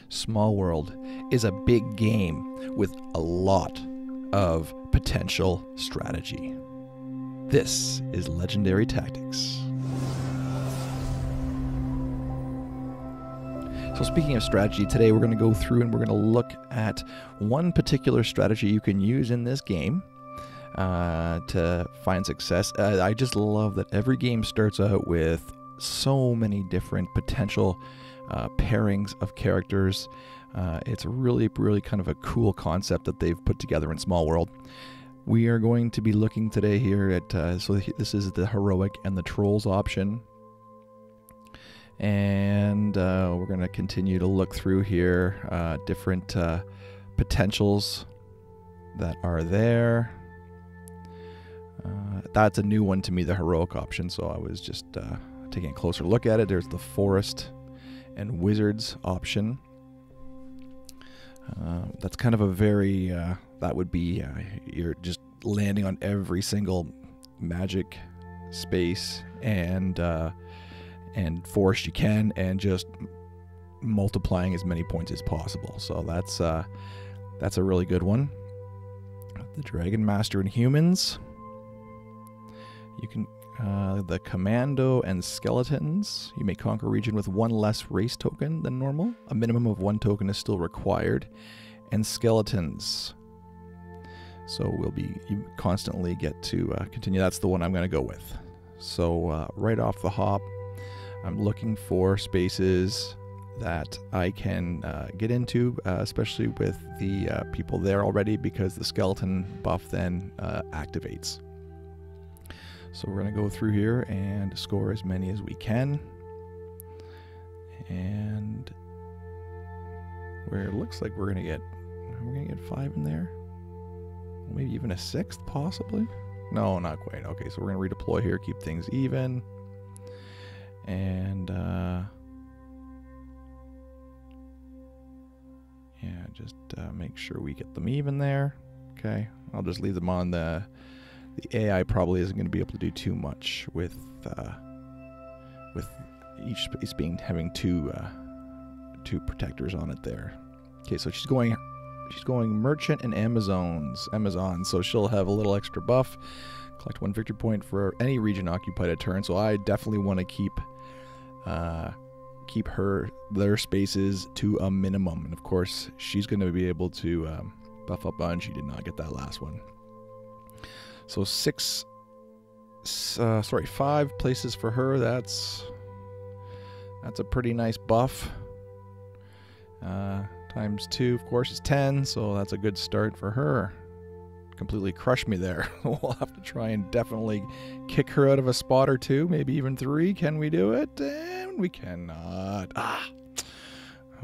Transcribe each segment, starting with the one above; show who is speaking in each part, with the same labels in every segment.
Speaker 1: Smallworld is a big game with a lot of potential strategy. This is Legendary Tactics. So speaking of strategy, today we're going to go through and we're going to look at one particular strategy you can use in this game to find success. I just love that every game starts out with so many different potential pairings of characters. It's really kind of a cool concept that they've put together in Smallworld. We are going to be looking today here at, so this is the heroic and the trolls option. And we're going to continue to look through here different potentials that are there. That's a new one to me, the heroic option, so I was just taking a closer look at it. There's the forest and wizards option. That's kind of a very, that would be, you're just landing on every single magic space and forest you can, and just multiplying as many points as possible. So that's a really good one. The Dragon Master and humans. You can the commando and skeletons. You may conquer a region with one less race token than normal. A minimum of 1 token is still required. And skeletons. So you constantly get to continue. That's the one I'm going to go with. So right off the hop, I'm looking for spaces that I can get into, especially with the people there already, because the skeleton buff then activates. So we're going to go through here and score as many as we can. And where it looks like we're going to get 5 in there. Maybe even a 6th, possibly. No, not quite. Okay, so we're going to redeploy here, keep things even. And yeah, just make sure we get them even there. Okay, I'll just leave them on. The AI probably isn't going to be able to do too much with each space having two protectors on it there. Okay, so she's going merchant and Amazon, so she'll have a little extra buff. Collect 1 victory point for any region occupied a turn. So I definitely want to keep their spaces to a minimum, and of course she's going to be able to buff up on. She did not get that last one. So 5 places for her. That's a pretty nice buff. Times 2, of course, is 10, so that's a good start for her. Completely crushed me there. We'll have to try and definitely kick her out of a spot or 2, maybe even 3. Can we do it? And we cannot.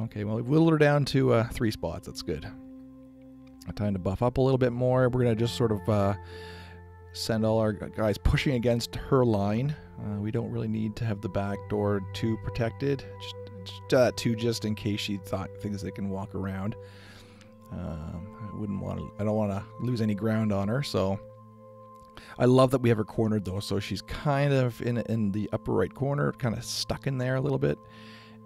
Speaker 1: Okay, well, we've whittled her down to 3 spots. That's good. Time to buff up a little bit more. We're going to just sort of send all our guys pushing against her line. We don't really need to have the back door too protected. Just in case she thinks they can walk around. I don't want to lose any ground on her, so I love that we have her cornered though, so she's kind of in the upper right corner, kind of stuck in there a little bit,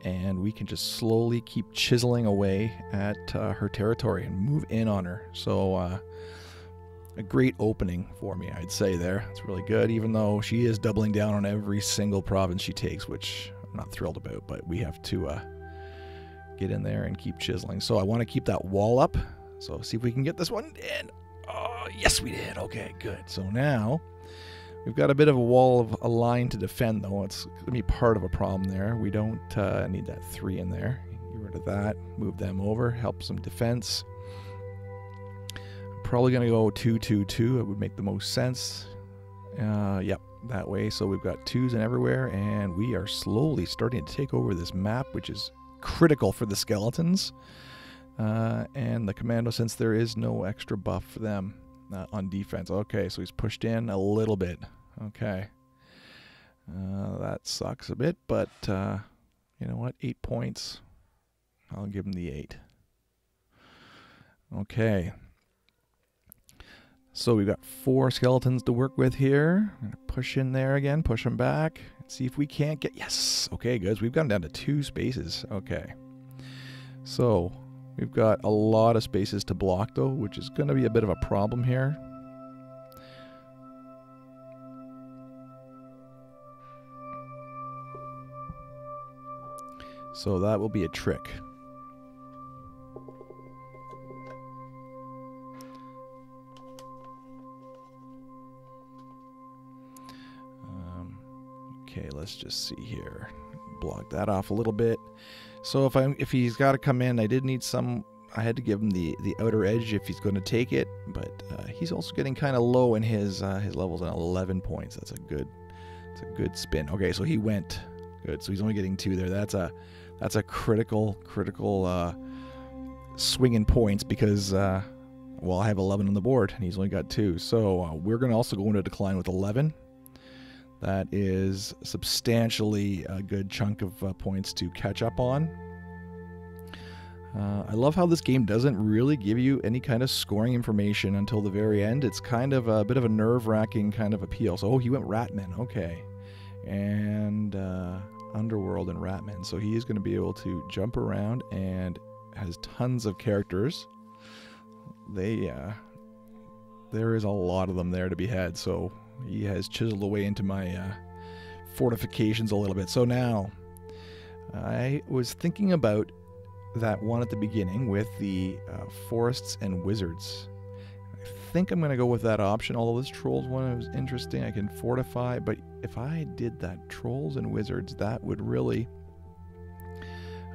Speaker 1: and we can just slowly keep chiseling away at her territory and move in on her. So a great opening for me, I'd say there. It's really good, even though she is doubling down on every single province she takes, which I'm not thrilled about, but we have to get in there and keep chiseling. So I want to keep that wall up. So see if we can get this one in. Oh, yes, we did. Okay, good. So now we've got a bit of a line to defend, though. It's going to be part of a problem there. We don't need that 3 in there. Get rid of that. Move them over. Help some defense. I'm probably going to go 2-2-2. It would make the most sense. Yep, that way. So we've got 2s in everywhere, and we are slowly starting to take over this map, which is critical for the skeletons and the commando, since there is no extra buff for them on defense. Okay, so he's pushed in a little bit. Okay, that sucks a bit, but you know what, 8 points, I'll give him the 8. Okay, so we've got 4 skeletons to work with here. I'm gonna push in there again, push them back. See if we can't get... Yes! Okay, good. We've gone down to 2 spaces. Okay. So we've got a lot of spaces to block though, which is going to be a bit of a problem here. So that will be a trick. Okay, let's just see here. Block that off a little bit. So if he's got to come in, I had to give him the outer edge if he's going to take it, but he's also getting kind of low in his levels at 11 points. That's a good spin. Okay, so he went good. So he's only getting 2 there. That's a critical swing in points because well, I have 11 on the board and he's only got 2. So we're going to also go into decline with 11. That is substantially a good chunk of points to catch up on. I love how this game doesn't really give you any kind of scoring information until the very end. It's kind of a bit of a nerve-wracking kind of appeal. So, oh, he went Ratman, okay. And Underworld and Ratman. So he is going to be able to jump around and has tons of characters. There is a lot of them there to be had, so he has chiseled away into my fortifications a little bit. So now, I was thinking about that one at the beginning with the forests and wizards. I think I'm going to go with that option, although this trolls one was interesting. I can fortify, but if I did that trolls and wizards, that would really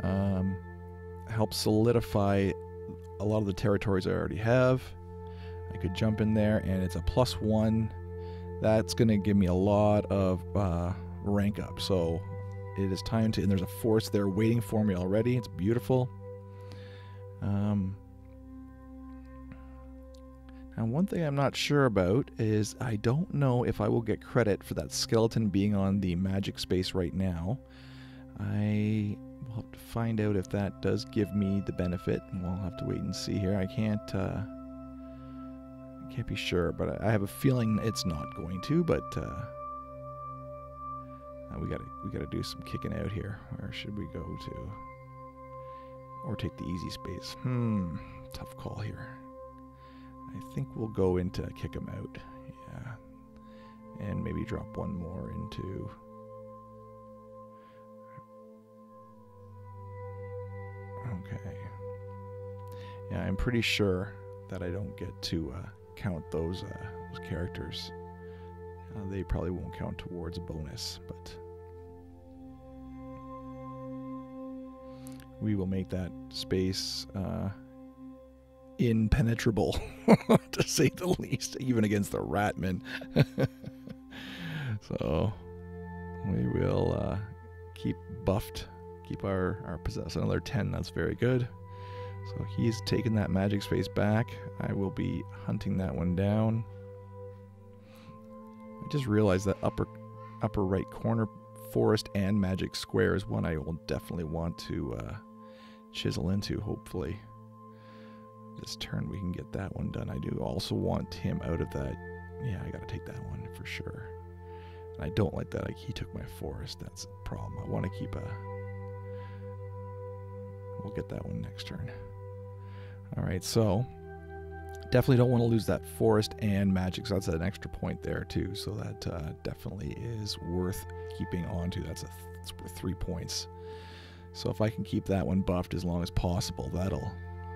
Speaker 1: help solidify a lot of the territories I already have. I could jump in there, and it's a +1. That's going to give me a lot of rank up. So it is time to, and there's a forest there waiting for me already. It's beautiful. And one thing I'm not sure about is I don't know if I will get credit for that skeleton being on the magic space right now. I will have to find out if that does give me the benefit. We'll have to wait and see here. I can't be sure, but I have a feeling it's not going to. But we gotta do some kicking out here. Where should we go to? Or take the easy space? Tough call here. I think we'll go into kick him out. Yeah, and maybe drop one more into. Okay. Yeah, I'm pretty sure that I don't get to count those characters. They probably won't count towards a bonus, but we will make that space impenetrable, to say the least, even against the Ratman. So we will keep buffed, keep our possess another 10. That's very good. So he's taken that magic space back. I will be hunting that one down. I just realized that upper right corner forest and magic square is one I will definitely want to chisel into, hopefully. This turn we can get that one done. I do also want him out of that. Yeah, I gotta take that one for sure. And I don't like that he took my forest. That's a problem. I want to keep we'll get that one next turn. Alright, so definitely don't want to lose that forest and magic, so that's an extra point there too. So that definitely is worth keeping on to. It's worth 3 points. So if I can keep that one buffed as long as possible, that'll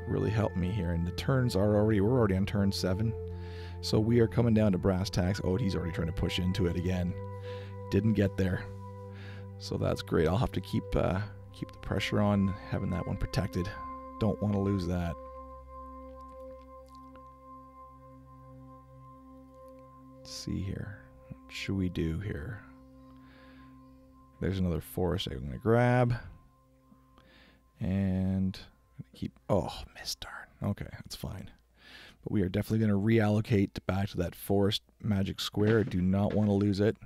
Speaker 1: really help me here. And the turns are we're already on turn 7. So we are coming down to brass tacks. Oh, he's already trying to push into it again. Didn't get there. So that's great. I'll have to keep the pressure on, having that one protected. Don't want to lose that. Let's see here. What should we do here? There's another forest I'm going to grab. And keep... Oh, missed, darn. Okay, that's fine. But we are definitely going to reallocate back to that forest magic square. I do not want to lose it.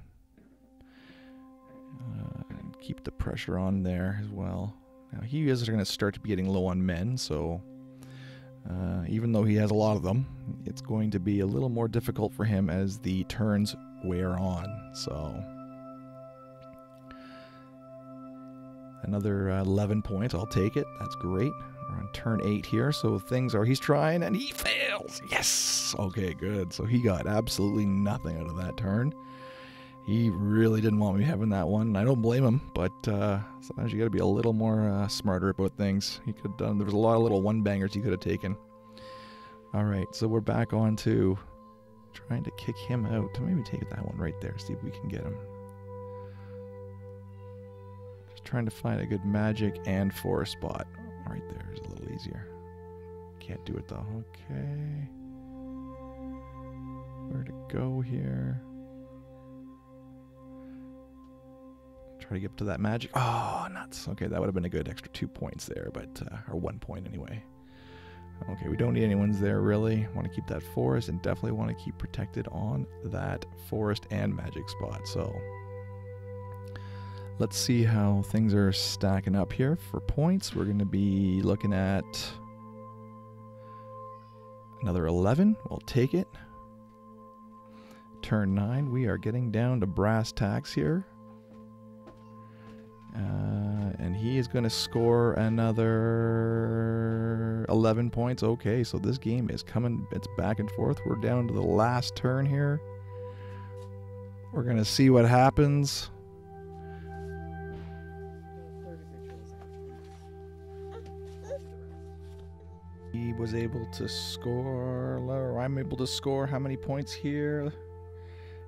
Speaker 1: And keep the pressure on there as well. Now, he is going to start to be getting low on men, so even though he has a lot of them, it's going to be a little more difficult for him as the turns wear on. So another 11 points. I'll take it. That's great. We're on turn 8 here, so things are, he's trying and he fails. Yes. Okay, good. So he got absolutely nothing out of that turn. He really didn't want me having that one. I don't blame him, but sometimes you got to be a little more smarter about things. He could have done, there was a lot of little one-bangers he could have taken. All right, so we're back on to trying to kick him out. Maybe take that one right there, see if we can get him. Just trying to find a good magic and forest spot. Right there is a little easier. Can't do it though. Okay. Where to go here? Try to get up to that magic. Oh, nuts. Okay, that would have been a good extra 2 points there, but or 1 point anyway. Okay, we don't need any ones there really. Want to keep that forest and definitely want to keep protected on that forest and magic spot. So let's see how things are stacking up here for points. We're going to be looking at another 11. We'll take it. Turn 9. We are getting down to brass tacks here. And he is going to score another 11 points. Okay, so this game is coming. It's back and forth. We're down to the last turn here. We're going to see what happens. He was able to score, or I'm able to score how many points here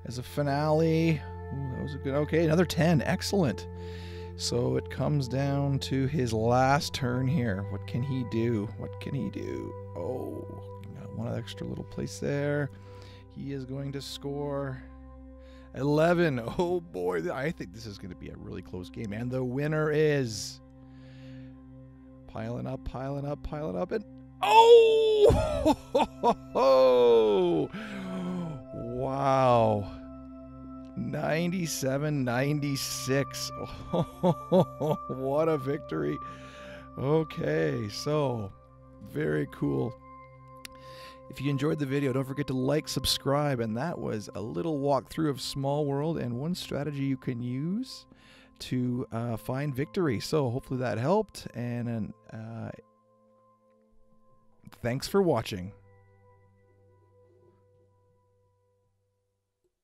Speaker 1: as a finale? Ooh, that was a good, okay, another 10. Excellent. So it comes down to his last turn here. What can he do? What can he do? Oh, got one extra little place there. He is going to score 11. Oh boy, I think this is going to be a really close game. And the winner is piling up, piling up, piling up, and oh! Wow. 97-96. Oh, what a victory. Okay, so very cool. If you enjoyed the video, don't forget to like, subscribe, and that was a little walkthrough of Smallworld and one strategy you can use to find victory. So hopefully that helped, and thanks for watching.